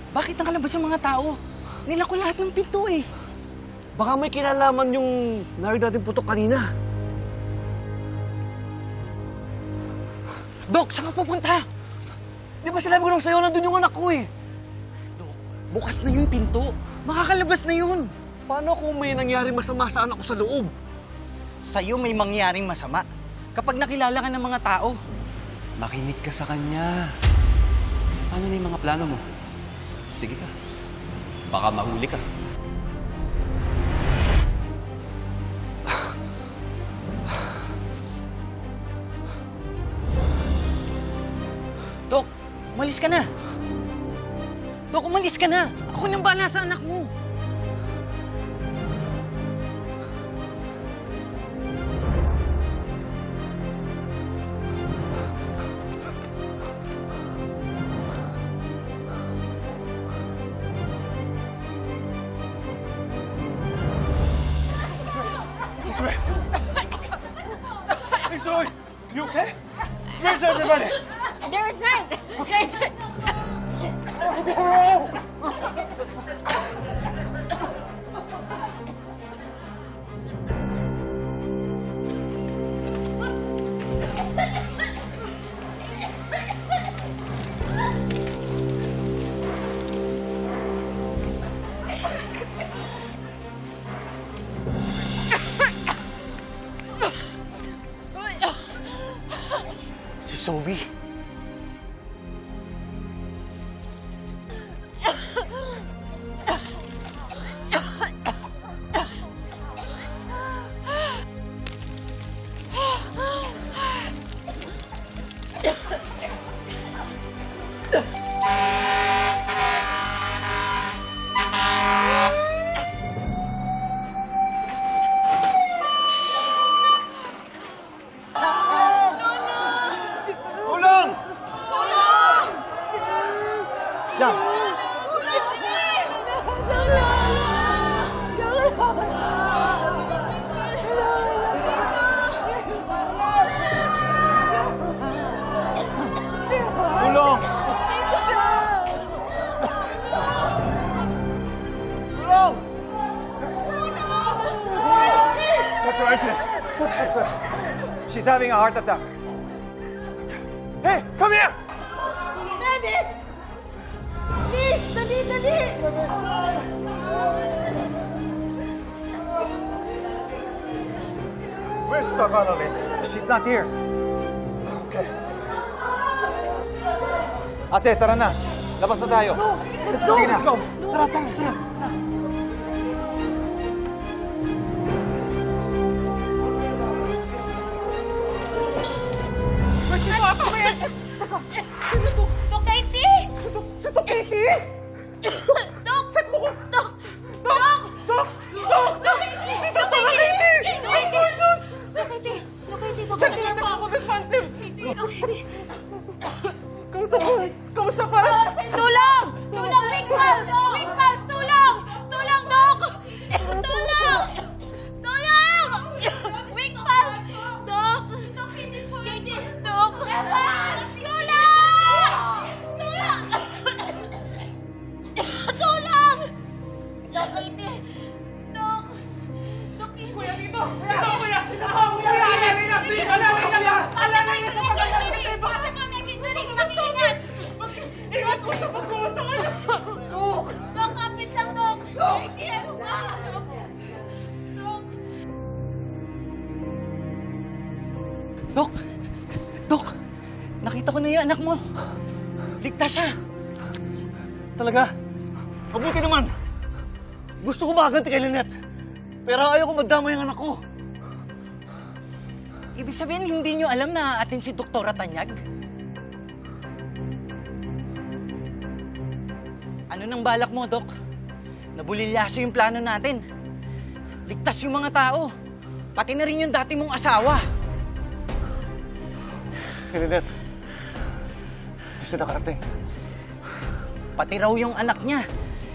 Bakit nakalabas yung mga tao? Nila ko lahat ng pinto eh. Baka may kinalaman yung narinig natin putok kanina. Dok, saan ka pupunta? Di ba sinabi ko lang sa'yo, nandun yung anak ko eh. Dok, bukas na yung pinto. Makakalabas na yun. Paano kung may nangyari masama sa anak ko sa loob? Sa'yo may mangyaring masama kapag nakilala ka ng mga tao. Makinig ka sa kanya. Ano na yung mga plano mo? Sige ka. Baka mahuli ka. Dok, umalis ka na. Dok, umalis ka na. Ako nang bahala sa anak mo. Hey, Zoe! You okay? Where's everybody? They're inside! They're inside! Si Zoe. Tulong! Diyan! Tulong! Tulong! Dr. Archie, what happened? She's having a heart attack. Hey, come here! Medic! Please! Dali, dali! Where's Doc Annalie? She's not here. Okay. Ate, tara na. Labas na tayo. Let's go! Sige na. Let's go! Tara, tara, tara. Dok Katie! Si Doc Katie! Dok! Check mo ko! Dok! Doc! Dok! Doc! Dok! Si Dok Doc Katie! Dok Katie! Dok Katie! Dok Katie! Dok Check Katie! natin ako responsive! Dok Katie! Kamusta pa? Tulong! Tulong! Quick pulse! Quick pulse! Tulong! Tulong, Dok! Tulong! Tulong! Quick pulse! Dok! Dok! Katie! Dok! Tulong! Tulong! Tulong! Dok Katie! Dok! Dok Katie! Kuya dito! Dito, kuya! Kuya! Alalay na! Alalay na! Alalay na sa pagkakas! Kasi po, nag-injury! Mag-iingat! Ingat mo sa pagkakas sa kanya! Dok! Dok, kapit lang, Dok! Hindi, ano ba? Dok! Dok! Dok! Nakita ko na yung anak mo. Ligtas siya. Talaga? Mabuti naman. Gusto ko makaganti kay Lynette. Pero ayaw ko madama yung anak ko. Ibig sabihin, hindi nyo alam na atin si Doktora Tanyag? Ano nang balak mo, Dok? Nabulilyaso yung plano natin. Ligtas yung mga tao. Pati na rin yung dati mong asawa. Si Lynette. Hindi siya nakarating. Pati raw yung anak niya.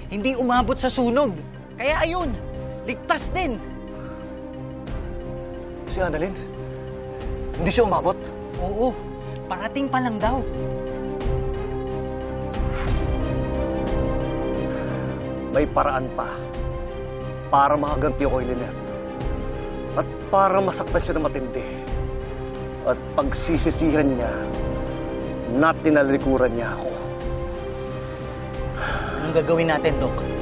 Hindi umabot sa sunog. Kaya ayun, ligtas din. Si Annalyn? Hindi siya umabot? Oo, parating pa lang daw. may paraan pa para makaganti ako kay Lynette. At para masaktan siya na matindi. At pagsisisihan niya na tinalikuran niya ako. Anong gagawin natin, Dok?